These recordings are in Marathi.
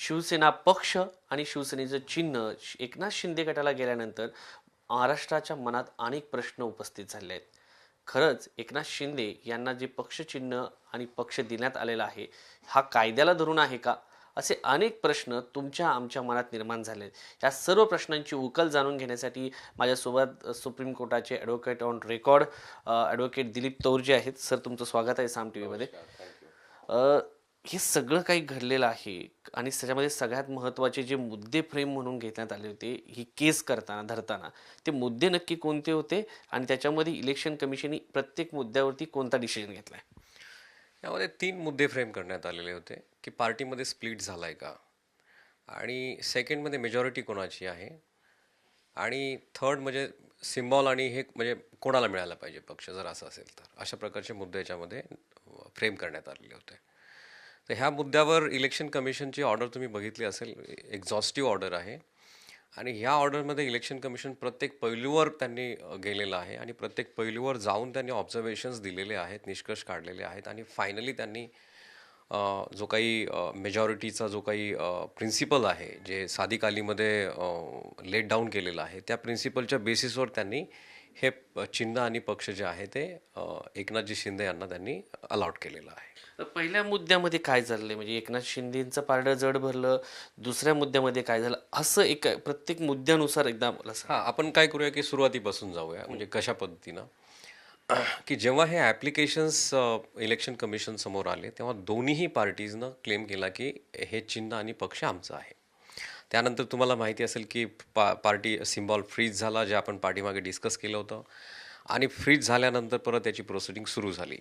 शिवसेना पक्ष आणि शिवसेनेचं चिन्ह एकनाथ शिंदे गटाला गेल्यानंतर महाराष्ट्राच्या मनात अनेक प्रश्न उपस्थित झाले आहेत. खरंच एकनाथ शिंदे यांना जे पक्ष चिन्ह आणि पक्ष देण्यात आलेला आहे हा कायद्याला धरून आहे का, असे अनेक प्रश्न तुमच्या आमच्या मनात निर्माण झाले आहेत. या सर्व प्रश्नांची उकल जाणून घेण्यासाठी माझ्यासोबत सुप्रीम कोर्टाचे advocate on record advocate Dilip Taurje आहेत. सर, तुमचं स्वागत आहे साम टी व्हीमध्ये. हे सगळं काही घडलेलं आहे आणि त्याच्यामध्ये सगळ्यात महत्त्वाचे जे मुद्दे फ्रेम म्हणून घेण्यात आले होते ही केस धरताना, ते मुद्दे नक्की कोणते होते आणि त्याच्यामध्ये इलेक्शन कमिशनने प्रत्येक मुद्द्यावरती कोणता डिसिजन घेतलाय? यामध्ये 3 मुद्दे फ्रेम करण्यात आलेले होते की पार्टीमध्ये स्प्लिट झाला आहे का, आणि सेकंडमध्ये मेजॉरिटी कोणाची आहे, आणि थर्ड म्हणजे सिम्बॉल, आणि हे म्हणजे कोणाला मिळायला पाहिजे पक्ष जर असं असेल तर. अशा प्रकारचे मुद्दे याच्यामध्ये फ्रेम करण्यात आलेले होते. तर ह्या मुद्द्यावर इलेक्शन कमिशनची ऑर्डर तुम्ही बघितली असेल, एक्झॉस्टिव्ह ऑर्डर आहे, आणि ह्या ऑर्डरमध्ये इलेक्शन कमिशन प्रत्येक पैलूवर त्यांनी गेलेलं आहे आणि प्रत्येक पैलूवर जाऊन त्यांनी ऑब्झर्वेशन्स दिलेले आहेत, निष्कर्ष काढलेले आहेत, आणि फायनली त्यांनी जो काही मेजॉरिटीचा जो काही प्रिन्सिपल आहे, जे सादिक अलीमध्ये लेट डाऊन केलेलं आहे, त्या प्रिन्सिपलच्या बेसिसवर त्यांनी हे चिन्ह आणि पक्ष जे आहे ते एकनाथजी शिंदे यांना त्यांनी अलॉट केलेलं आहे. तर पहिल्या मुद्द्यामध्ये काय झालं, म्हणजे एकनाथ शिंदेचं पारडं जड भरलं, दुसऱ्या मुद्द्यामध्ये काय झालं, असं एक प्रत्येक मुद्द्यानुसार एकदा मला सांगा. हां, आपण काय करूया की सुरुवातीपासून जाऊया, म्हणजे कशा पद्धतीनं की जेव्हा हे ॲप्लिकेशन्स इलेक्शन कमिशन समोर आले तेव्हा दोन्हीही पार्टीजनं क्लेम केला की हे चिन्ह आणि पक्ष आमचं आहे. त्यानंतर तुम्हाला माहिती असेल की पार्टी सिम्बॉल फ्रीज झाला, जे आपण पाठीमागे डिस्कस केलं होतं, आणि फ्रीज झाल्यानंतर परत त्याची प्रोसिडिंग सुरू झाली.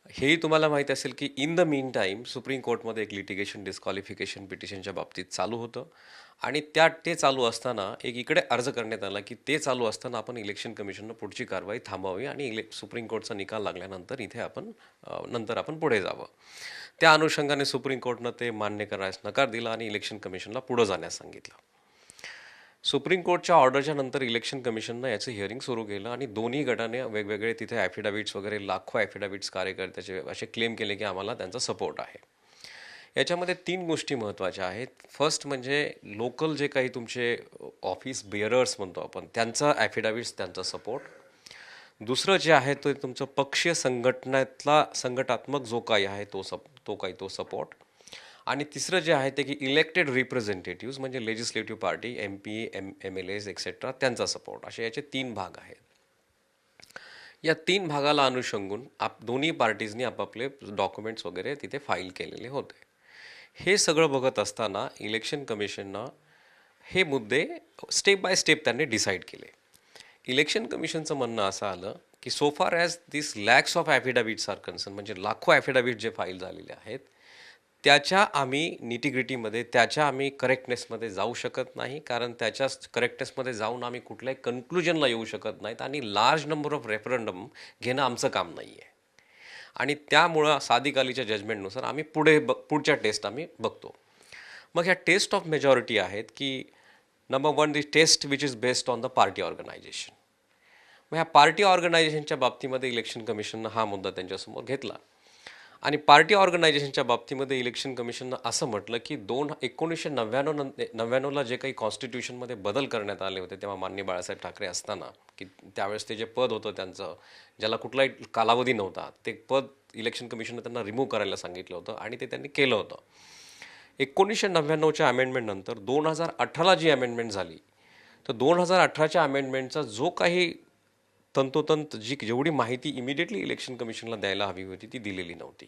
हेही तुम्हाला माहिती असेल की in the mean time supreme कोर्टमध्ये एक लिटिगेशन डिस्क्वालिफिकेशन पिटिशनच्या बाबतीत चालू होतं, आणि ते चालू असताना एक इकडे अर्ज करण्यात आला की ते चालू असताना आपण इलेक्शन कमिशननं पुढची कारवाई थांबवावी आणि सुप्रीम कोर्टचा निकाल लागल्यानंतर इथे नंतर आपण पुढे जावं. त्या अनुषंगाने सुप्रीम कोर्टनं ते मान्य करायला नकार दिला आणि इलेक्शन कमिशनला पुढं जाण्यास सांगितलं. सुप्रीम कोर्टच्या ऑर्डरच्या नंतर इलेक्शन कमिशननं याचं हिअरिंग सुरू केलं आणि दोन्ही गटाने वेगवेगळे तिथे ॲफिडेव्हिट्स वगैरे, लाखो ॲफिडेव्हिट्स कार्यकर्त्याचे असे क्लेम केले की आम्हाला त्यांचा सपोर्ट आहे. याच्यामध्ये 3 गोष्टी महत्त्वाच्या आहेत. फर्स्ट म्हणजे लोकल जे काही तुमचे ऑफिस बेअरर्स म्हणतो आपण, त्यांचा ॲफिडेव्हिट्स, त्यांचा सपोर्ट. दुसरं जे आहे ते तुमचं पक्षीय संघटनात्मक जो काही आहे तो सपोर्ट. आणि तिसरं जे आहे ते की इलेक्टेड रिप्रेझेंटेटिव्ह म्हणजे legislative party, MP, MLAs etcetera, त्यांचा सपोर्ट. असे याचे 3 भाग आहेत. या 3 भागाला अनुषंगून दोन्ही पार्टीजनी आपापले डॉक्युमेंट्स वगैरे तिथे फाईल केलेले होते. हे सगळं बघत असताना इलेक्शन कमिशननं हे मुद्दे स्टेप बाय स्टेप त्यांनी डिसाईड केले. इलेक्शन कमिशनचं म्हणणं असं आलं की so far as this lakhs of affidavits are concern, म्हणजे लाखो ॲफिडेव्हिट जे फाईल झालेले आहेत, त्याच्या आम्ही निटिग्रिटीमध्ये, त्याच्या आम्ही करेक्टनेसमध्ये जाऊ शकत नाही, कारण त्याच्या करेक्टनेसमध्ये जाऊन आम्ही कुठल्याही कन्क्लुजनला येऊ शकत नाहीत, आणि लार्ज नंबर ऑफ रेफरंडम घेणं आमचं काम नाही आहे. आणि त्यामुळं सादिक अलीच्या जजमेंटनुसार आम्ही पुढच्या टेस्ट आम्ही बघतो. मग ह्या टेस्ट ऑफ मेजॉरिटी आहेत की number 1, the test which is based on the party organisation. मग ह्या पार्टी ऑर्गनायझेशनच्या बाबतीमध्ये इलेक्शन कमिशननं हा मुद्दा त्यांच्यासमोर घेतला, आणि पार्टी ऑर्गनायझेशनच्या बाबतीमध्ये इलेक्शन कमिशननं असं म्हटलं की 1999ला जे काही कॉन्स्टिट्यूशनमध्ये बदल करण्यात आले होते, तेव्हा माननीय बाळासाहेब ठाकरे असताना, की त्यावेळेस ते जे पद होतं त्यांचं, ज्याला कुठलाही कालावधी नव्हता, ते पद इलेक्शन कमिशननं त्यांना रिमूव्ह करायला सांगितलं होतं, आणि ते त्यांनी केलं होतं. 1999च्या अमेंडमेंटनंतर 2018ला जी अमेंडमेंट झाली, तर 2018च्या अमेंडमेंटचा जो काही तंतोतंत जेवढी माहिती इमिडिएटली इलेक्शन कमिशनला द्यायला हवी होती ती दिलेली नव्हती.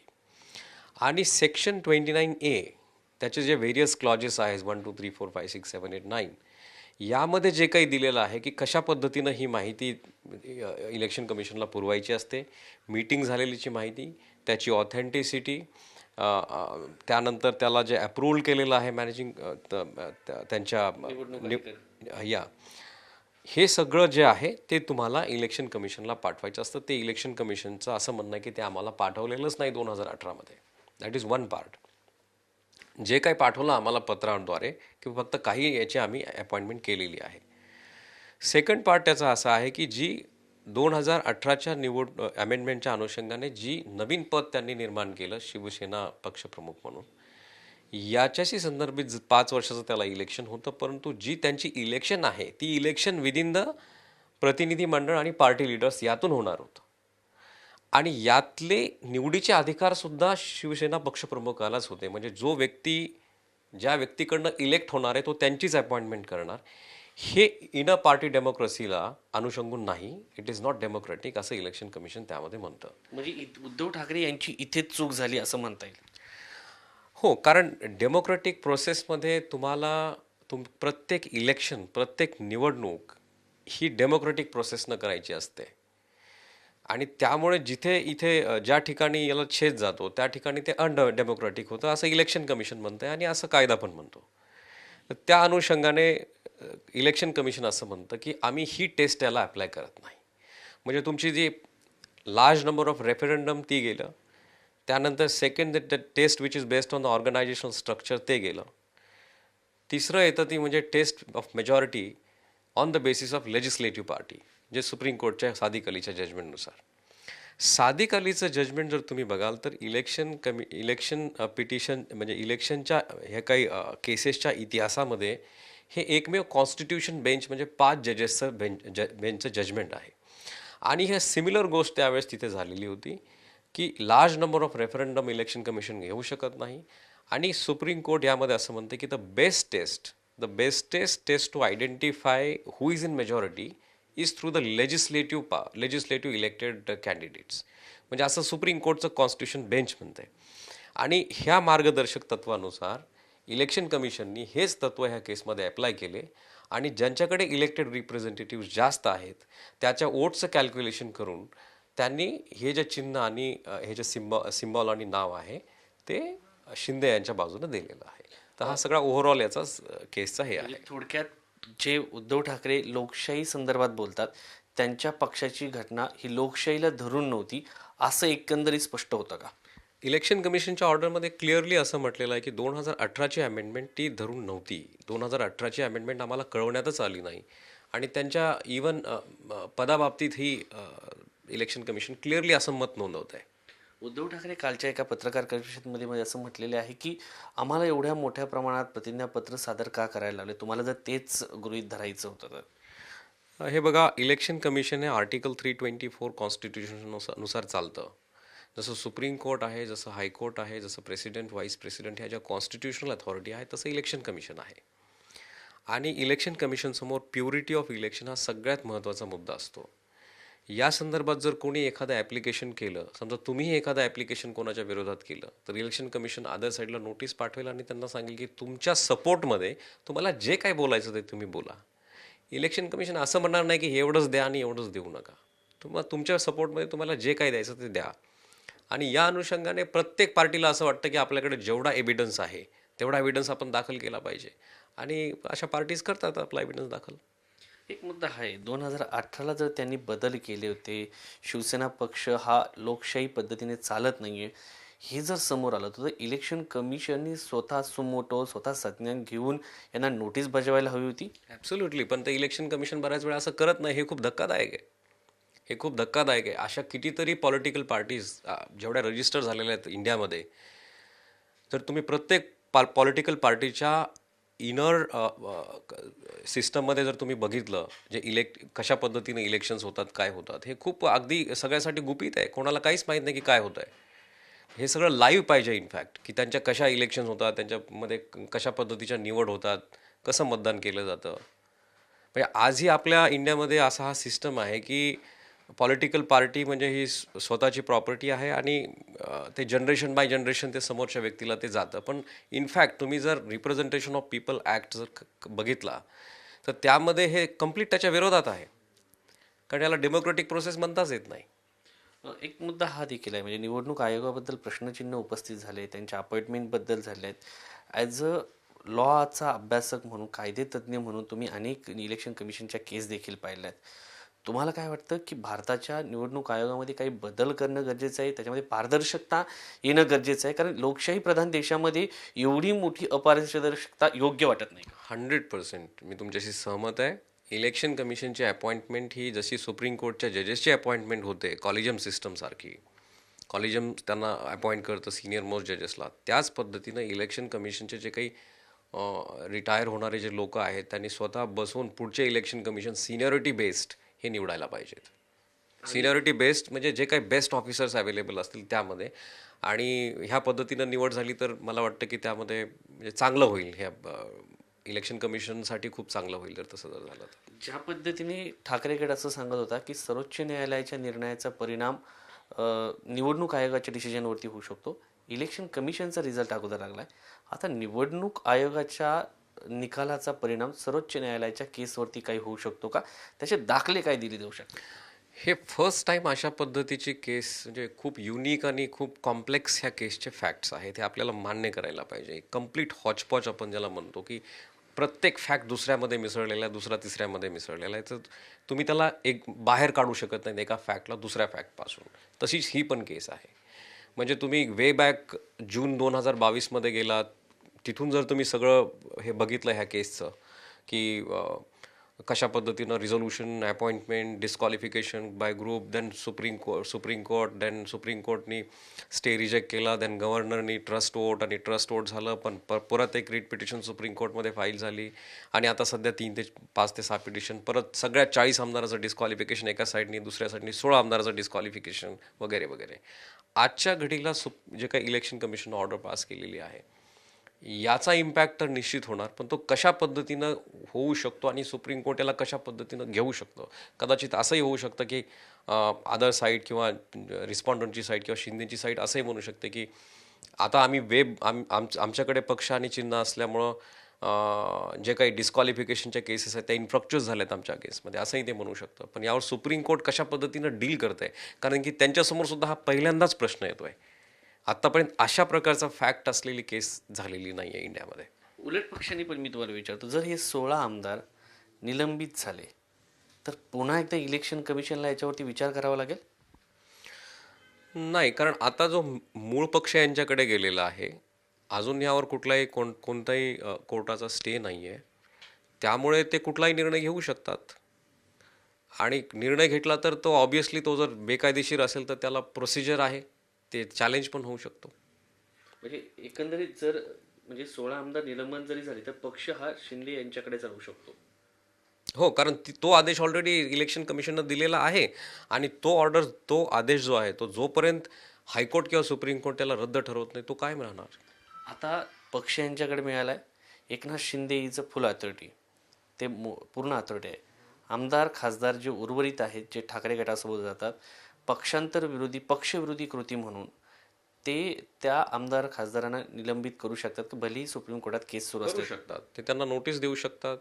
आणि सेक्शन 29A, त्याचे जे व्हेरियस क्लॉजेस आहेत 1, 2, 3, 4, 5, 6, 7, 8, 9, यामध्ये जे काही दिलेलं आहे की कशा पद्धतीनं ही माहिती इलेक्शन कमिशनला पुरवायची असते, मीटिंग झालेलीची माहिती, त्याची ऑथेंटिसिटी, त्यानंतर त्याला जे अप्रूव्हल केलेलं आहे मॅनेजिंग त्यांच्या हे सगळं जे आहे ते तुम्हाला इलेक्शन कमिशनला पाठवायचं असतं. ते इलेक्शन कमिशनचं असं म्हणणं आहे की ते आम्हाला पाठवलेलंच नाही 2018मध्ये. That is one part. जे काही पाठवलं आम्हाला पत्रांद्वारे की फक्त काही याची आम्ही अपॉइंटमेंट केलेली आहे. सेकंड पार्ट त्याचा असा आहे की जी 2018च्या अमेंडमेंटच्या अनुषंगाने जी नवीन पद त्यांनी निर्माण केलं, शिवसेना पक्षप्रमुख म्हणून, याच्याशी संदर्भित 5 वर्षाचं त्याला इलेक्शन होतं, परंतु जी त्यांची इलेक्शन आहे ती इलेक्शन विदिन द प्रतिनिधी मंडळ आणि पार्टी लीडर्स यातून होणार होतं. आणि यातले निवडीचे अधिकार सुद्धा शिवसेना पक्षप्रमुखालाच होते. म्हणजे जो व्यक्ती ज्या व्यक्तीकडनं इलेक्ट होणार आहे तो त्यांचीच अपॉइंटमेंट करणार. हे इन अ पार्टी डेमोक्रेसीला अनुषंगून नाही, इट इज नॉट डेमोक्रेटिक असं इलेक्शन कमिशन त्यामध्ये म्हणतं. म्हणजे उद्धव ठाकरे यांची इथेच चूक झाली असं म्हणता येईल. हो, कारण डेमोक्रेटिक प्रोसेसमध्ये तुम्हाला प्रत्येक इलेक्शन, प्रत्येक निवडणूक ही डेमोक्रेटिक प्रोसेसनं करायची असते. आणि त्यामुळे जिथे इथे ज्या ठिकाणी याला छेद जातो त्या ठिकाणी ते अनडेमोक्रेटिक होतं असं इलेक्शन कमिशन म्हणतं आणि असं कायदा पण म्हणतो. तर त्या अनुषंगाने इलेक्शन कमिशन असं म्हणतं की आम्ही ही टेस्ट याला अप्लाय करत नाही. म्हणजे तुमची जी लार्ज नंबर ऑफ रेफरंडम ती गेलं, त्यानंतर second test which is based on the organisational structure ते गेलं, तिसरं येतं ती म्हणजे test of majority on the basis of legislative party, जे सुप्रीम कोर्टच्या सादिक अलीच्या जजमेंटनुसार. सादिक अलीचं जजमेंट जर तुम्ही बघाल तर इलेक्शन पिटिशन म्हणजे इलेक्शनच्या ह्या काही केसेसच्या इतिहासामध्ये हे एकमेव कॉन्स्टिट्यूशन बेंच म्हणजे 5 जजेसचं बेंचचं जजमेंट आहे. आणि हे सिमिलर गोष्ट त्यावेळेस तिथे झालेली होती की large number of referendum election commission घेऊ शकत नाही. आणि सुप्रीम कोर्ट यामध्ये असं म्हणते की the bestest test to identify who is in majority is through the legislative elected candidates. म्हणजे असं सुप्रीम कोर्टचं कॉन्स्टिट्यूशन बेंच म्हणते. आणि ह्या मार्गदर्शक तत्वानुसार इलेक्शन कमिशननी हेच तत्त्व ह्या केसमध्ये अप्लाय केले आणि ज्यांच्याकडे इलेक्टेड रिप्रेझेंटेटिव्ह जास्त आहेत त्याच्या वोटचं कॅल्क्युलेशन करून त्यांनी हे जे चिन्ह आणि हे जे सिम्बॉल आणि नाव आहे ते शिंदे यांच्या बाजूने दिलेलं आहे. तर हा सगळा ओव्हरऑल याचा केसचा हे आहे. थोडक्यात जे उद्धव ठाकरे लोकशाही संदर्भात बोलतात त्यांच्या पक्षाची घटना ही लोकशाहीला धरून नव्हती असं एकंदरीत स्पष्ट होतं का? इलेक्शन कमिशनच्या ऑर्डरमध्ये क्लिअरली असं म्हटलेलं आहे की 2018ची अमेंडमेंट ती धरून नव्हती. 2018ची अमेंडमेंट आम्हाला कळवण्यातच आली नाही आणि त्यांच्या इवन पदाबाबतीत ही इलेक्शन कमिशन क्लिअरली असं मत नोंदवत आहे. उद्धव ठाकरे कालच्या एका पत्रकार परिषदेमध्ये असं म्हटलेले आहे की आम्हाला एवढ्या मोठ्या प्रमाणात प्रतिज्ञापत्र सादर का करायला लावले, तुम्हाला जर तेच गृहीत धरायचं होतं तर? हे बघा, इलेक्शन कमिशन हे आर्टिकल 324 कॉन्स्टिट्यूशननुसार चालतं. जसं सुप्रीम कोर्ट आहे, जसं हायकोर्ट आहे, जसं प्रेसिडेंट व्हाईस प्रेसिडेंट ह्या ज्या कॉन्स्टिट्यूशनल अथॉरिटी आहे तसं इलेक्शन कमिशन आहे. आणि इलेक्शन कमिशनसमोर प्युरिटी ऑफ इलेक्शन हा सगळ्यात महत्त्वाचा मुद्दा असतो. या संदर्भात जर कोणी एखादं ॲप्लिकेशन केलं, समजा तुम्हीही एखादं ॲप्लिकेशन कोणाच्या विरोधात केलं, तर इलेक्शन कमिशन अदर साईडला नोटीस पाठवेल आणि त्यांना सांगेल की तुमच्या सपोर्टमध्ये तुम्हाला जे काय बोलायचं ते तुम्ही बोला. इलेक्शन कमिशन असं म्हणणार नाही की हे एवढंच द्या आणि एवढंच देऊ नका. तुमच्या सपोर्टमध्ये तुम्हाला जे काय द्यायचं ते द्या. आणि या अनुषंगाने प्रत्येक पार्टीला असं वाटतं की आपल्याकडे जेवढा एव्हिडन्स आहे तेवढा एव्हिडन्स आपण दाखल केला पाहिजे आणि अशा पार्टीज करतात आपला एव्हिडन्स दाखल. एक मुद्दा आहे, 2018ला जर त्यांनी बदल केले होते, शिवसेना पक्ष हा लोकशाही पद्धतीने चालत नाहीये हे जर समोर आलं तर इलेक्शन कमिशननी स्वतः सुमोटो स्वतः संज्ञान घेऊन यांना नोटीस बजावायला हवी होती. ॲब्सोल्युटली. पण ते इलेक्शन कमिशन बऱ्याच वेळा असं करत नाही. हे खूप धक्कादायक आहे. हे खूप धक्कादायक आहे. अशा कितीतरी पॉलिटिकल पार्टीज जेवढ्या रजिस्टर झालेल्या आहेत इंडियामध्ये, तर तुम्ही प्रत्येक पॉलिटिकल पार्टीच्या इनर सिस्टममध्ये जर तुम्ही बघितलं जे कशा पद्धतीने इलेक्शन्स होतात, काय होतात, हे खूप अगदी सगळ्यासाठी गुपित आहे. कोणाला काहीच माहीत नाही की काय होतं आहे. हे सगळं लाईव्ह पाहिजे इनफॅक्ट, की त्यांच्या कशा इलेक्शन्स होतात, त्यांच्यामध्ये कशा पद्धतीच्या निवड होतात, कसं मतदान केलं जातं. म्हणजे आजही आपल्या इंडियामध्ये असा हा सिस्टम आहे की पॉलिटिकल पार्टी म्हणजे ही स्वतःची प्रॉपर्टी आहे आणि ते जनरेशन बाय जनरेशन ते समोरच्या व्यक्तीला ते जातं. पण इनफॅक्ट तुम्ही जर रिप्रेझेंटेशन ऑफ पीपल ॲक्ट जर बघितला तर त्यामध्ये हे कम्प्लीट त्याच्या विरोधात आहे. कारण याला डेमोक्रेटिक प्रोसेस म्हणताच येत नाही. एक मुद्दा हा देखील आहे, म्हणजे निवडणूक आयोगाबद्दल प्रश्नचिन्ह उपस्थित झाले, त्यांच्या अपॉइंटमेंटबद्दल झाले आहेत. ॲज अ लॉचा अभ्यासक म्हणून, कायदेतज्ञ म्हणून तुम्ही अनेक इलेक्शन कमिशनच्या केस देखील पाहिल्या आहेत. तुम्हाला काय वाटतं की भारताच्या निवडणूक आयोगामध्ये काही बदल करणं गरजेचं आहे, त्याच्यामध्ये पारदर्शकता येणं गरजेचं आहे? कारण लोकशाही प्रधान देशामध्ये एवढी मोठी अपारदर्शकता योग्य वाटत नाही. 100% मी तुमच्याशी सहमत आहे. इलेक्शन कमिशनची अपॉइंटमेंट ही जशी सुप्रीम कोर्टच्या जजेसची अपॉइंटमेंट होते कॉलेजियम सिस्टमसारखी, कॉलेजियम त्यांना अपॉइंट करतं सिनियर मोस्ट जजेसला. त्याच पद्धतीनं इलेक्शन कमिशनचे जे काही रिटायर होणारे जे लोक आहेत त्यांनी स्वतः बसवून पुढचे इलेक्शन कमिशन सिनियरिटी बेस्ड हे निवडायला पाहिजेत. सिनियरिटी बेस्ड म्हणजे जे काही बेस्ट ऑफिसर्स अवेलेबल असतील त्यामध्ये, आणि ह्या पद्धतीनं निवड झाली तर मला वाटतं की त्यामध्ये म्हणजे चांगलं होईल. ह्या इलेक्शन कमिशनसाठी खूप चांगलं होईल जर तसं जर झालं तर. ज्या पद्धतीने ठाकरे गट असं सांगत होता की सर्वोच्च न्यायालयाच्या निर्णयाचा परिणाम निवडणूक आयोगाच्या डिसिजनवरती होऊ शकतो. इलेक्शन कमिशनचा रिझल्ट अगोदर लागलाय. आता निवडणूक आयोगाच्या निकालाचा परिणाम सर्वोच्च न्यायालयाच्या केसवरती काही होऊ शकतो का? त्याचे दाखले काय दिले जाऊ शकतात? हे फर्स्ट टाईम अशा पद्धतीची केस, म्हणजे खूप युनिक आणि खूप कॉम्प्लेक्स ह्या केसचे फॅक्ट्स आहेत हे आपल्याला मान्य करायला पाहिजे. कम्प्लीट हॉचपॉच आपण ज्याला म्हणतो की प्रत्येक फॅक्ट दुसऱ्यामध्ये मिसळलेला आहे, दुसरा तिसऱ्यामध्ये मिसळलेला आहे, तर तुम्ही त्याला एक बाहेर काढू शकत नाही एका फॅक्टला दुसऱ्या फॅक्टपासून. तशीच ही पण केस आहे. म्हणजे तुम्ही वे बॅक जून 2022मध्ये गेलात, तिथून जर तुम्ही सगळं हे बघितलं ह्या केसचं की कशा पद्धतीनं resolution, appointment, disqualification by group, then supreme court, then supreme कोर्टनी स्टे रिजेक्ट केला, देन गव्हर्नरनी ट्रस्ट वोट, आणि ट्रस्ट वोट झालं पण परत एक रिट पिटिशन सुप्रीम कोर्टमध्ये फाईल झाली, आणि आता सध्या 5 ते 6 पिटिशन, परत सगळ्या 40 आमदाराचं डिस्क्वालिफिकेशन एका साईडनी, दुसऱ्या साईडनी 16 आमदाराचं डिस्क्वालिफिकेशन वगैरे वगैरे. आजच्या घडीला जे काही इलेक्शन कमिशन ऑर्डर पास केलेली आहे याचा इम्पॅक्ट तर निश्चित होणार, पण तो कशा पद्धतीनं होऊ शकतो आणि सुप्रीम कोर्ट याला कशा पद्धतीनं घेऊ शकतो. कदाचित असंही होऊ शकतं की अदर साईड किंवा रिस्पॉन्डंटची साईड किंवा शिंदेची साईड असंही म्हणू शकते की आता आम्ही आमच्याकडे पक्ष आणि चिन्ह असल्यामुळं जे काही डिस्क्वालिफिकेशनच्या केसेस आहेत त्या इन्फ्रक्चर्स झाल्यात आमच्या केसमध्ये, असंही ते म्हणू शकतं. पण यावर सुप्रीम कोर्ट कशा पद्धतीनं डील करत आहे, कारण की त्यांच्यासमोर सुद्धा हा पहिल्यांदाच प्रश्न येतो आहे. आत्तापर्यंत अशा प्रकारचा फॅक्ट असलेली केस झालेली नाही आहे इंडियामध्ये. उलट पक्षाने पण मी तुम्हाला विचारतो, जर हे 16 आमदार निलंबित झाले तर पुन्हा एकदा इलेक्शन कमिशनला याच्यावरती विचार करावा लागेल? नाही, कारण आता जो मूळ पक्ष यांच्याकडे गेलेला आहे, अजून यावर कुठलाही कोणताही कोर्टाचा स्टे नाही आहे, त्यामुळे ते कुठलाही निर्णय घेऊ शकतात. आणि निर्णय घेतला तर तो ऑब्व्हियसली तो जर बेकायदेशीर असेल तर त्याला प्रोसिजर आहे, ते चॅलेंज पण होऊ शकतो. म्हणजे एकंदरीत जर म्हणजे 16 आमदार निलंबन जरी झाले तर पक्ष हा शिंदे यांच्याकडे जाऊ शकतो. हो, कारण तो आदेश ऑलरेडी इलेक्शन कमिशननं दिलेला आहे, आणि तो आदेश जो आहे तो जोपर्यंत हायकोर्ट किंवा सुप्रीम कोर्ट त्याला रद्द ठरवत नाही तो कायम राहणार. आता पक्ष यांच्याकडे मिळालाय. Eknath Shinde is full authority, ते पूर्ण अथॉरिटी आहे. आमदार खासदार जे उर्वरित आहेत, जे ठाकरे गटासोबत जातात, पक्षांतर विरोधी पक्षविरोधी कृती म्हणून ते त्या आमदार खासदारांना निलंबित करू शकतात की भलेही सुप्रीम कोर्टात केस सुरू करू असते. शकतात, ते त्यांना नोटीस देऊ शकतात,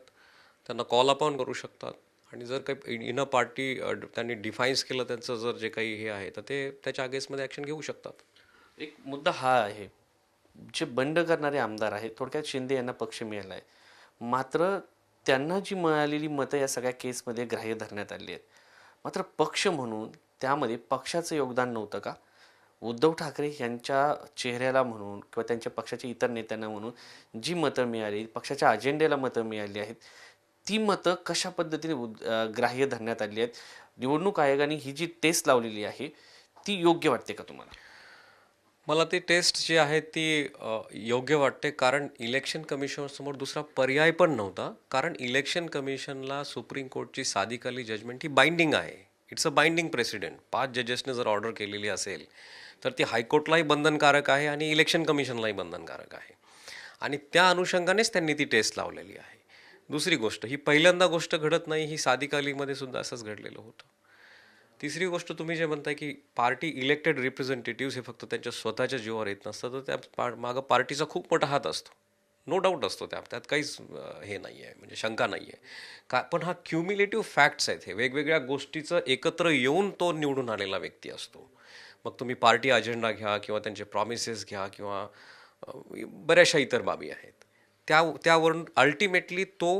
त्यांना कॉल अपॉन करू शकतात, आणि जर काही इन अ पार्टी त्यांनी डिफाईन्स केलं त्यांचं जर जे काही हे आहे तर ते त्याच्या अगेन्स्टमध्ये ॲक्शन घेऊ शकतात. एक मुद्दा हा आहे, जे बंड करणारे आमदार आहेत, थोडक्यात शिंदे यांना पक्ष मिळाला आहे, मात्र त्यांना जी मिळालेली मतं या सगळ्या केसमध्ये ग्राह्य धरण्यात आली आहेत. मात्र पक्ष म्हणून त्यामध्ये पक्षाचं योगदान नव्हतं का? उद्धव ठाकरे यांच्या चेहऱ्याला म्हणून किंवा त्यांच्या पक्षाच्या इतर नेत्यांना म्हणून जी मतं मिळाली, पक्षाच्या अजेंड्याला मतं मिळाली आहेत, ती मतं कशा पद्धतीने ग्राह्य धरण्यात आली आहेत? निवडणूक आयोगाने ही जी टेस्ट लावलेली आहे ती योग्य वाटते का तुम्हाला? मला ती टेस्ट जी आहे ती योग्य वाटते, कारण इलेक्शन कमिशनसमोर दुसरा पर्याय पण नव्हता. कारण इलेक्शन कमिशनला सुप्रीम कोर्टची सादिक अली जजमेंट ही बाइंडिंग आहे. It's a binding precedent. 5 जजेसने जर ऑर्डर केलेली असेल तर ती हायकोर्टलाही बंधनकारक आहे आणि इलेक्शन कमिशनलाही बंधनकारक आहे, आणि त्या अनुषंगानेच त्यांनी ती टेस्ट लावलेली आहे. दुसरी गोष्ट, ही पहिल्यांदा गोष्ट घडत नाही, ही सादिक अलीमध्ये सुद्धा असंच घडलेलं होतं. तिसरी गोष्ट, तुम्ही जे म्हणताय की पार्टी इलेक्टेड रिप्रेझेंटेटिव्ह हे फक्त त्यांच्या स्वतःच्या जीवावर येत नसतं, तर त्या मागं पार्टीचा खूप मोठा हात असतो, नो डाऊट असतो. त्यात काहीच हे नाही आहे, म्हणजे शंका नाही आहे का. पण हा क्युम्युलेटिव्ह फॅक्ट्स आहेत, हे वेगवेगळ्या गोष्टीचं एकत्र येऊन तो निवडून आलेला व्यक्ती असतो. मग तुम्ही पार्टी अजेंडा घ्या किंवा त्यांचे प्रॉमिसेस घ्या किंवा बऱ्याचशा इतर बाबी आहेत, त्यावरून अल्टिमेटली तो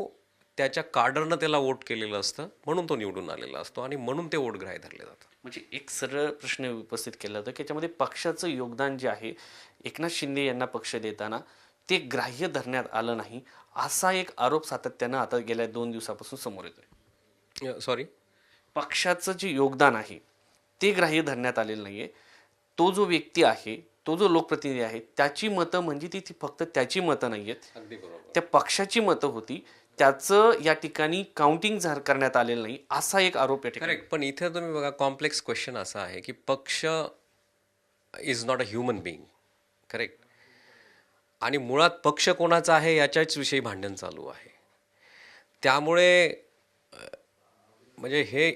त्याच्या कार्डरनं त्याला वोट केलेलं असतं, म्हणून तो निवडून आलेला असतो, आणि म्हणून ते वोट ग्राह्य धरले जातात. म्हणजे एक सरळ प्रश्न उपस्थित केला होता की याच्यामध्ये पक्षाचं योगदान जे आहे, एकनाथ शिंदे यांना पक्ष देताना ते ग्राह्य धरण्यात आलं नाही, असा एक आरोप सातत्यानं आता गेल्या 2 दिवसापासून समोर येतोय. सॉरी, पक्षाचं जे योगदान आहे ते ग्राह्य धरण्यात आलेलं नाहीये. तो जो व्यक्ती आहे, तो जो लोकप्रतिनिधी आहे, त्याची मतं म्हणजे ती फक्त त्याची मतं नाही आहेत, अगदी बरोबर. त्या पक्षाची मतं होती. त्याचं या ठिकाणी काउंटिंग करण्यात आलेलं नाही, असा एक आरोप या ठिकाणी. करेक्ट. पण इथे तुम्ही बघा, कॉम्प्लेक्स क्वेश्चन असा आहे की पक्ष is not a human being. Correct. आणि मुळात पक्ष कोणाचा आहे याच्याच विषयी भांडण चालू आहे. त्यामुळे म्हणजे हे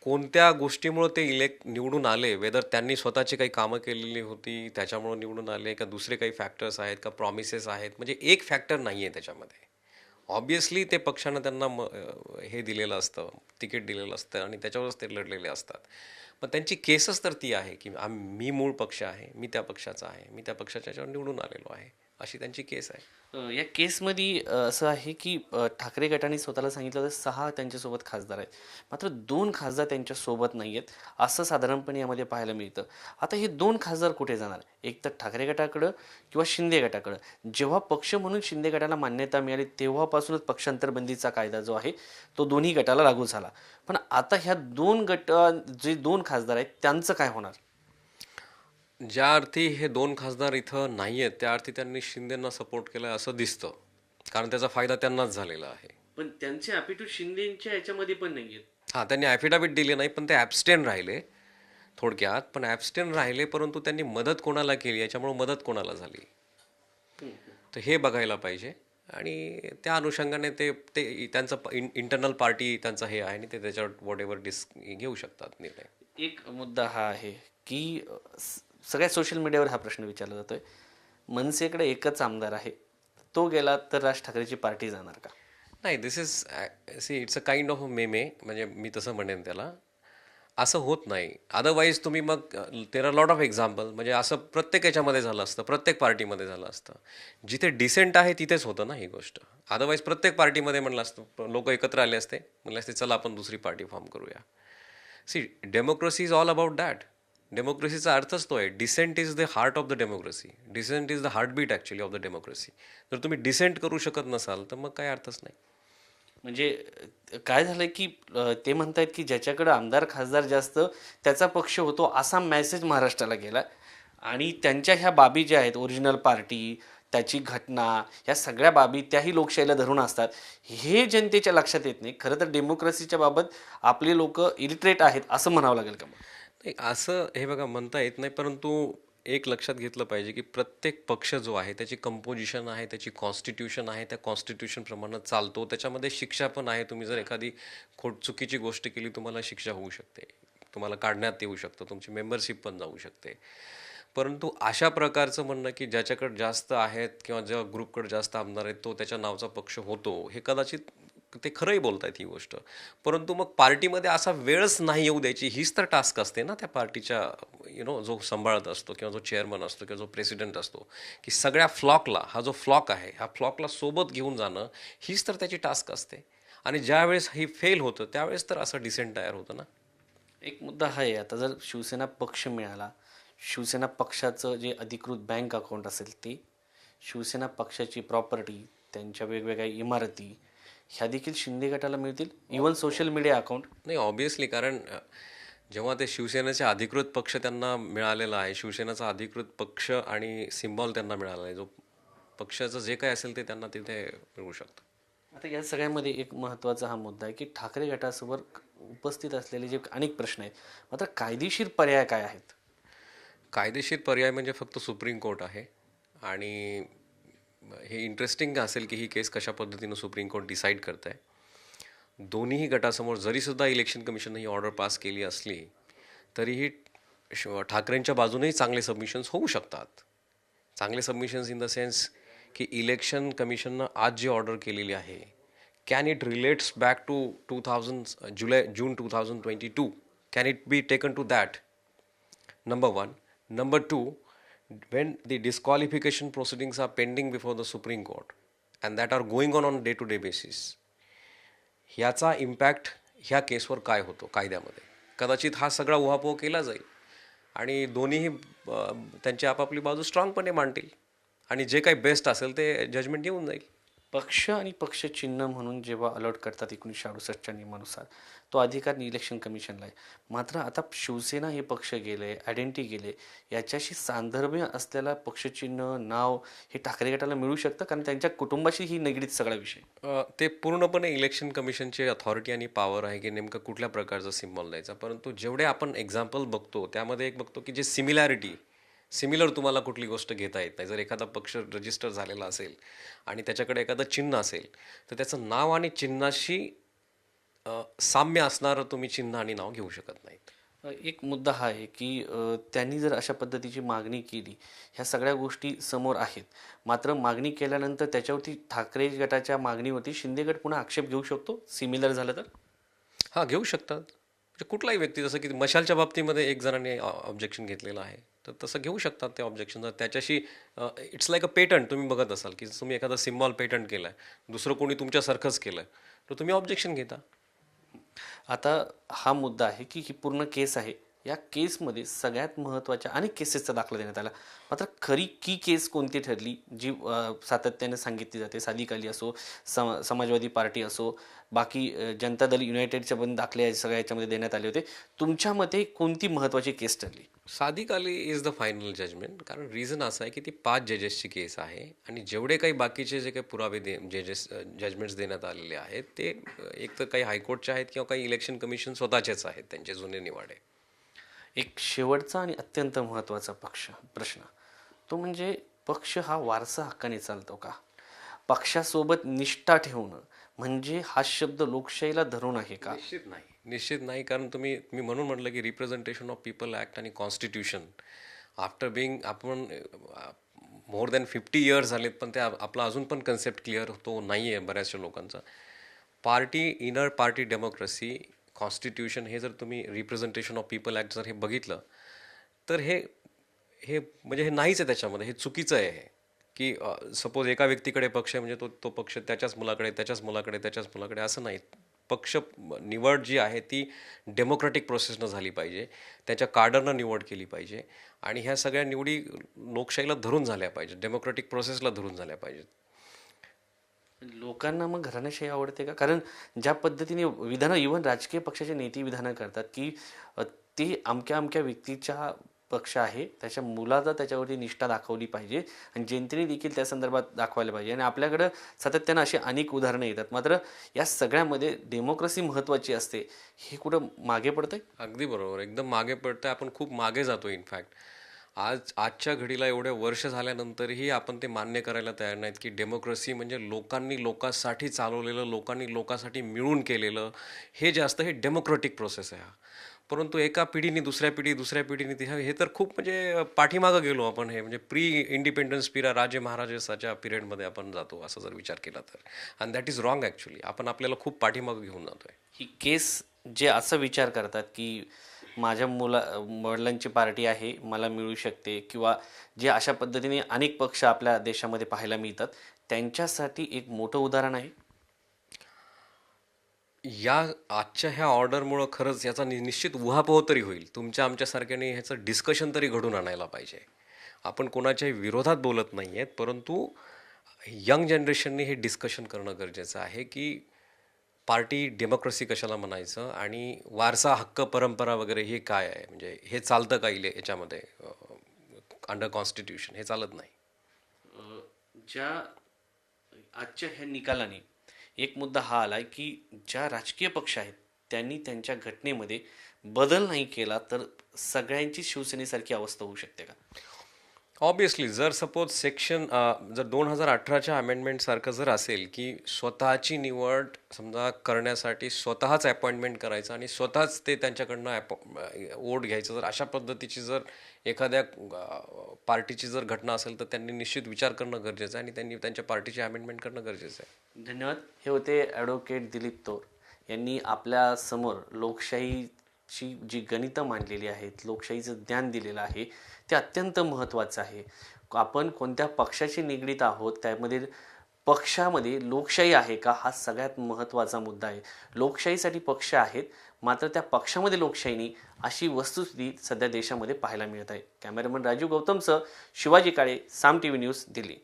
कोणत्या गोष्टीमुळे ते निवडून आले, वेदर त्यांनी स्वतःची काही कामं केलेली होती त्याच्यामुळे निवडून आले, का दुसरे काही फॅक्टर्स आहेत, का प्रॉमिसेस आहेत, म्हणजे एक फॅक्टर नाही आहे त्याच्यामध्ये. ऑब्वियसली ते पक्षानं त्यांना हे दिलेलं असतं, तिकीट दिलेलं असतं आणि त्याच्यावरच ते लढलेले असतात. पण त्यांची केसच तर ती आहे की मी मूळ पक्ष आहे, मी त्या पक्षाचा आहे, मी त्या पक्षाच्या याच्यावर निवडून आलेलो आहे, अशी त्यांची केस आहे. या केसमध्ये असं आहे की ठाकरे गटाने स्वतःला सांगितलं तर 6 त्यांच्यासोबत खासदार आहेत, मात्र 2 खासदार त्यांच्यासोबत नाही आहेत, असं साधारणपणे यामध्ये पाहायला मिळतं. आता हे 2 खासदार कुठे जाणार? एक तर ठाकरे गटाकडं किंवा शिंदे गटाकडं. जेव्हा पक्ष म्हणून शिंदे गटाला मान्यता मिळाली तेव्हापासूनच पक्षांतर बंदीचा कायदा जो आहे तो दोन्ही गटाला लागू झाला. पण आता ह्या 2 गट, जे 2 खासदार आहेत त्यांचं काय होणार? ज्या अर्थी हे 2 खासदार इथं नाही आहेत त्या अर्थी त्यांनी शिंदेंना सपोर्ट केला असं दिसतं, कारण त्याचा फायदा त्यांनाच झालेला आहे. पण त्यांचे ॲपिट्यूड शिंदेच्या याच्यामध्ये पण नाही आहेत. हां, त्यांनी ॲफिडाविट दिले नाही, पण ते ॲब्स्टेन राहिले थोडक्यात. पण ॲब्स्टेन राहिले, परंतु त्यांनी मदत कोणाला केली, याच्यामुळे मदत कोणाला झाली, तर हे बघायला पाहिजे. आणि त्या अनुषंगाने ते ते त्यांचं इंटरनल पार्टी त्यांचा हे आहे आणि ते त्याच्यावर वॉट एव्हर घेऊ शकतात निर्णय. एक मुद्दा हा आहे की सगळ्या सोशल मीडियावर हा प्रश्न विचारला जातोय, मनसेकडे एकच आमदार आहे, तो गेला तर राज ठाकरेची पार्टी जाणार का? नाही, this is it's a kind of meme, म्हणजे मी तसं म्हणेन त्याला. असं होत नाही. अदरवाईज तुम्ही मग there are lot of example, म्हणजे असं प्रत्येक याच्यामध्ये झालं असतं, प्रत्येक पार्टीमध्ये झालं असतं. जिथे डिसेंट आहे तिथेच होतं ना ही गोष्ट. अदरवाईज प्रत्येक पार्टीमध्ये म्हणलं असतं, लोक एकत्र आले असते, म्हणलं असते चला आपण दुसरी पार्टी फॉर्म करूया. See, democracy is all about that. डेमोक्रेसीचा अर्थच तो आहे. Dissent is the heart of the democracy. Dissent is the heartbeat actually of the democracy. जर तुम्ही डिसेंट करू शकत नसाल तर मग काय अर्थच नाही. म्हणजे काय झालं की ते म्हणतायत की ज्याच्याकडे आमदार खासदार जास्त त्याचा पक्ष होतो, असा मेसेज महाराष्ट्राला गेला. आणि त्यांच्या ह्या बाबी ज्या आहेत, ओरिजिनल पार्टी, त्याची घटना, ह्या सगळ्या बाबी त्याही लोकशाहीला धरून असतात, हे जनतेच्या लक्षात येत नाही. खरं तर डेमोक्रेसीच्या बाबत आपले लोक इलिटरेट आहेत असं म्हणावं लागेल का मग? नाही, असं हे बघा म्हणता येत नाही, परंतु एक लक्षात घेतलं पाहिजे की प्रत्येक पक्ष जो आहे त्याची कंपोजिशन आहे, त्याची कॉन्स्टिट्यूशन आहे, त्या कॉन्स्टिट्यूशनप्रमाणे चालतो. त्याच्यामध्ये शिक्षा पण आहे. तुम्ही जर एखादी चुकीची गोष्ट केली तुम्हाला शिक्षा होऊ शकते, तुम्हाला काढण्यात येऊ शकतं, तुमची मेंबरशिप पण जाऊ शकते. परंतु अशा प्रकारचं म्हणणं की ज्याच्याकडे जास्त आहेत किंवा ज्या ग्रुपकडे जास्त आमदार आहेत तो त्याच्या नावचा पक्ष होतो, हे कदाचित ते खरंही बोलतायत ही गोष्ट. परंतु मग पार्टीमध्ये असा वेळच नाही येऊ द्यायची, हीच तर टास्क असते ना त्या पार्टीच्या, जो सांभाळत असतो किंवा जो चेअरमन असतो किंवा जो प्रेसिडेंट असतो, की सगळ्या फ्लॉकला, हा जो फ्लॉक आहे ह्या फ्लॉकला सोबत घेऊन जाणं, हीच तर त्याची टास्क असते. आणि ज्यावेळेस ही फेल होतं त्यावेळेस तर असं डिसेंट तयार होतं ना. एक मुद्दा हा आहे, आता जर शिवसेना पक्ष मिळाला, शिवसेना पक्षाचं जे अधिकृत बँक अकाउंट असेल ते, शिवसेना पक्षाची प्रॉपर्टी, त्यांच्या वेगवेगळ्या इमारती, ह्या देखील शिंदे गटाला मिळतील, इवन सोशल मीडिया अकाउंट. नाही, ऑब्वियसली, कारण जेव्हा ते शिवसेनेचे अधिकृत पक्ष त्यांना मिळालेला आहे, शिवसेनेचा अधिकृत पक्ष आणि सिम्बॉल त्यांना मिळाला आहे, जो पक्षाचं जे काय असेल ते त्यांना तिथे मिळू शकतं. आता या सगळ्यामध्ये एक महत्त्वाचा हा मुद्दा आहे की ठाकरे गटासमोर उपस्थित असलेले जे अनेक प्रश्न आहेत, मात्र कायदेशीर पर्याय काय आहेत? कायदेशीर पर्याय म्हणजे फक्त सुप्रीम कोर्ट आहे. आणि हे इंटरेस्टिंग असेल की ही केस कशा पद्धतीनं सुप्रीम कोर्ट डिसाईड करत आहे. दोन्हीही गटासमोर जरीसुद्धा इलेक्शन कमिशनने ही ऑर्डर पास केली असली तरीही ठाकरेंच्या बाजूनेही चांगले सबमिशन्स होऊ शकतात. चांगले सबमिशन्स इन द सेन्स की इलेक्शन कमिशननं आज जी ऑर्डर केलेली आहे, can it relates back to June 2022? Can it be taken to that? Number one. Number two, when the disqualification proceedings are pending before the Supreme Court and that are going on day-to-day basis, ह्याचा इम्पॅक्ट ह्या केसवर काय होतो कायद्यामध्ये, कदाचित हा सगळा उहापोह केला जाईल आणि दोन्हीही त्यांची आपापली बाजू स्ट्रॉंगपणे मांडतील आणि जे काही बेस्ट असेल ते जजमेंट येऊन जाईल. पक्ष आणि पक्ष चिन्ह म्हणून जेव्हा अलॉट करतात 1968च्या नियमानुसार, तो अधिकार इलेक्शन कमिशनला आहे. मात्र आता शिवसेना हे पक्ष गेले, आयडेंटिटी गेले, याच्याशी सांदर्भ असलेला पक्षचिन्ह, नाव हे ठाकरे गटाला मिळू शकतं, कारण त्यांच्या कुटुंबाशी ही निगडीत सगळा विषय. ते पूर्णपणे इलेक्शन कमिशनची अथॉरिटी आणि पॉवर आहे की नेमकं कुठल्या प्रकारचा सिम्बॉल द्यायचा. परंतु जेवढे आपण एक्झाम्पल बघतो त्यामध्ये एक बघतो की जे सिमिलर तुम्हाला कुठली गोष्ट घेता येत नाही. जर एखादा पक्ष रजिस्टर झालेला असेल आणि त्याच्याकडे एखादं चिन्ह असेल तर त्याचं नाव आणि चिन्हाशी साम्य असणारं तुम्ही चिन्ह आणि नाव घेऊ शकत नाहीत. एक मुद्दा हा आहे की त्यांनी जर अशा पद्धतीची मागणी केली, ह्या सगळ्या गोष्टी समोर आहेत. मात्र मागणी केल्यानंतर त्याच्यावरती ठाकरे गटाच्या मागणीवरती शिंदे गट पुन्हा आक्षेप घेऊ शकतो सिमिलर झालं तर. हां, घेऊ शकतात. म्हणजे कुठलाही व्यक्ती, जसं की मशालच्या बाबतीमध्ये एक जणांनी ऑब्जेक्शन घेतलेलं आहे, तर तसं घेऊ शकतात ते ऑब्जेक्शन. जर त्याच्याशी इट्स लाईक अ पेटंट तुम्ही बघत असाल की तुम्ही एखादा सिम्बॉल पेटंट केला आहे, दुसरं कोणी तुमच्यासारखंच केलं आहे, तर तुम्ही ऑब्जेक्शन घेता. आता हा मुद्दा आहे की ही पूर्ण केस आहे. या केसमध्ये सगळ्यात महत्त्वाच्या अनेक केसेसचा दाखला देण्यात आला. मात्र खरी की केस कोणती ठरली, जी सातत्याने सांगितली जाते, सादिक अली असो, समाजवादी पार्टी असो, बाकी जनता दल युनायटेडचे पण दाखले सगळ्या याच्यामध्ये देण्यात आले होते. तुमच्या मते कोणती महत्त्वाची केस ठरली? Sadiq Ali is the final judgment. कारण रिझन असं आहे की ती 5 जजेसची केस आहे आणि जेवढे काही बाकीचे जे काही पुरावे जजमेंट्स देण्यात आलेले आहेत ते एक तर काही हायकोर्टचे आहेत किंवा काही इलेक्शन कमिशन स्वतःचेच आहेत, त्यांचे जुने निवाडे. एक शेवटचा आणि अत्यंत महत्त्वाचा प्रश्न, तो म्हणजे पक्ष हा वारसा हक्काने चालतो का? पक्षासोबत निष्ठा ठेवणं म्हणजे हा शब्द लोकशाहीला धरून आहे का? निश्चित नाही. कारण मी म्हणून म्हटलं की रिप्रेझेंटेशन ऑफ पीपल ॲक्ट आणि कॉन्स्टिट्यूशन आफ्टर बिंग आपण मोर दॅन 50 इयर्स झालेत, पण ते आपला अजून पण कन्सेप्ट क्लिअर होतो नाही आहे बऱ्याचशा लोकांचा. इनर पार्टी डेमोक्रेसी, कॉन्स्टिट्यूशन, हे जर तुम्ही रिप्रेझेंटेशन ऑफ पीपल ॲक्ट जर हे बघितलं तर हे हे म्हणजे हे नाहीच आहे त्याच्यामध्ये. हे चुकीचं आहे हे की सपोज एका व्यक्तीकडे पक्ष आहे म्हणजे तो पक्ष त्याच्याच मुलाकडे असं नाही. पक्ष निवड जी आहे ती डेमोक्रॅटिक प्रोसेसनं झाली पाहिजे, त्याच्या कार्डरनं निवड केली पाहिजे आणि ह्या सगळ्या निवडी लोकशाहीला धरून झाल्या पाहिजेत, डेमोक्रॅटिक प्रोसेसला धरून झाल्या पाहिजेत. लोकांना मग घराणेशाही आवडते का? कारण ज्या पद्धतीने विधानं, इव्हन राजकीय पक्षाचे नेते विधानं करतात की ते अमक्या अमक्या व्यक्तीच्या पक्ष आहे, त्याच्या मुलाचा त्याच्यावरती निष्ठा दाखवली पाहिजे आणि जनतेने देखील त्या संदर्भात दाखवायला पाहिजे. आणि आपल्याकडं सातत्यानं अशी अनेक उदाहरणं येतात. मात्र या सगळ्यामध्ये डेमोक्रेसी महत्त्वाची असते, हे कुठं मागे पडतंय? अगदी बरोबर, एकदम मागे पडतंय. आपण खूप मागे जातो. इनफॅक्ट आजच्या घडीला एवढे वर्ष झाल्यानंतरही आपण ते मान्य करायला तयार नाहीत की डेमोक्रेसी म्हणजे लोकांनी लोकांसाठी चालवलेलं, लोकांनी लोकांसाठी मिळून केलेलं हे जे असतं हे डेमोक्रॅटिक प्रोसेस आहे हा. परंतु एका पिढीने दुसऱ्या पिढीने हे तर खूप म्हणजे पाठीमागं गेलो आपण. हे म्हणजे प्री इंडिपेंडन्स राजे महाराजाच्या पिरियडमध्ये आपण जातो असं जर विचार केला तर. And that is wrong actually. आपण आपल्याला खूप पाठीमागं घेऊन जातोय. ही केस जे असं विचार करतात की माझ्या वडिलांची पार्टी आहे, मला मिळू शकते, किंवा जे अशा पद्धतीने अनेक पक्ष आपल्या देशामध्ये पाहायला मिळतात, त्यांच्यासाठी एक मोठं उदाहरण आहे. या आजच्या ह्या ऑर्डरमुळं खरंच याचा निश्चित उहापोह तरी होईल. तुमच्या आमच्यासारख्याने ह्याचं डिस्कशन तरी घडून आणायला पाहिजे. आपण कोणाच्याही विरोधात बोलत नाही आहेत, परंतु यंग जनरेशनने हे डिस्कशन करणं गरजेचं आहे की पार्टी डेमोक्रेसी कशाला म्हणायचं आणि वारसा हक्क परंपरा वगैरे हे काय आहे, म्हणजे हे चालतं का याच्यामध्ये अंडर कॉन्स्टिट्यूशन? हे चालत नाही. ज्या आजच्या ह्या निकालाने एक मुद्दा हा आला की ज्या राजकीय पक्ष आहेत त्यांनी त्यांच्या घटनेमध्ये बदल नाही केला तर सगळ्यांची शिवसेनेसारखी अवस्था होऊ शकते का? ऑब्वियसली जर सपोज जर 2018च्या अमेंडमेंटसारखं जर असेल की स्वतःची निवड समजा करण्यासाठी स्वतःच अपॉइंटमेंट करायचं आणि स्वतःच ते त्यांच्याकडनं वोट घ्यायचं, जर अशा पद्धतीची जर एखाद्या पार्टीची जर घटना असेल तर त्यांनी निश्चित विचार करणं गरजेचं आहे आणि त्यांनी त्यांच्या पार्टीची अमेंडमेंट करणं गरजेचं आहे. धन्यवाद. हे होते ॲडव्होकेट दिलीप तौर यांनी आपल्या समोर लोकशाहीची जी गणितं मांडलेली आहेत, लोकशाहीचं ज्ञान दिलेलं आहे, ते अत्यंत महत्त्वाचं आहे. आपण कोणत्या पक्षाशी निगडीत आहोत, त्यामध्ये पक्षामध्ये लोकशाही आहे का, हा सगळ्यात महत्त्वाचा मुद्दा आहे. लोकशाहीसाठी पक्ष आहेत, मात्र त्या पक्षामध्ये लोकशाही नाही, अशी वस्तुस्थिती सध्या देशामध्ये पाहायला मिळत आहे. कॅमेरामन राजीव गौतमसह शिवाजी काळे, साम TV न्यूज, दिल्ली.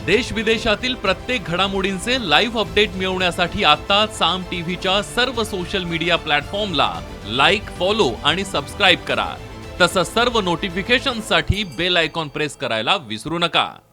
देश विदेशातील प्रत्येक घडामोडींचे लाईव्ह अपडेट मिळवण्यासाठी आता साम टीव्हीच्या सर्व सोशल मीडिया प्लॅटफॉर्मला लाईक, फॉलो आणि सबस्क्राईब करा. तसंच सर्व नोटिफिकेशनसाठी बेल आयकॉन प्रेस करायला विसरू नका.